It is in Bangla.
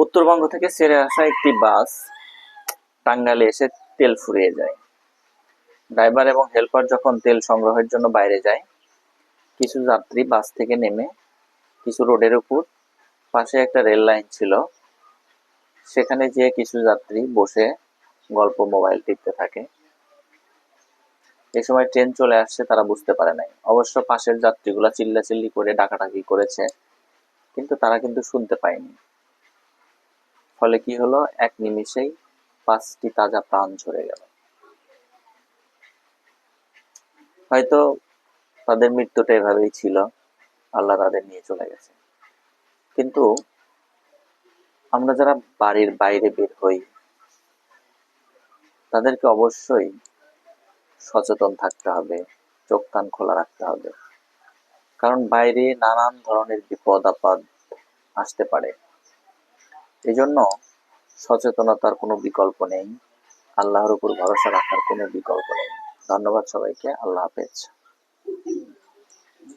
উত্তরবঙ্গ থেকে ছেড়ে আসা একটি বাস টাঙ্গাইলে এসে তেল ফুরিয়ে যায়। ড্রাইভার এবং হেল্পার যখন তেল সংগ্রহের জন্য বাইরে যায়, কিছু যাত্রী বাস থেকে নেমে কিছু রোডের উপর পাশে একটা রেল লাইন ছিল, সেখানে যেয়ে কিছু যাত্রী বসে গল্প মোবাইল টিপতে থাকে। এ সময় ট্রেন চলে আসছে, তারা বুঝতে পারে নাই। অবশ্য পাশের যাত্রীগুলা চিল্লাচিল্লি করে ডাকাডাকি করেছে, কিন্তু তারা কিন্তু শুনতে পায়নি। ফলে কি হলো, এক নিমিষেই 5টি তাজা প্রাণ ঝরে গেল। হয়তো তাদের মৃত্যুটা এভাবেই ছিল, আল্লাহ তাদের নিয়ে চলে গেছে। কিন্তু আমরা যারা বাড়ির বাইরে বের হই, তাদেরকে অবশ্যই সচেতন থাকতে হবে, চোখ কান খোলা রাখতে হবে। কারণ বাইরে নানান ধরনের বিপদ আপদ আসতে পারে। এজন্য সচেতনতার কোনো বিকল্প নেই, আল্লাহর উপর ভরসা রাখার কোনো বিকল্প নেই। ধন্যবাদ সবাইকে। আল্লাহ হাফেজ।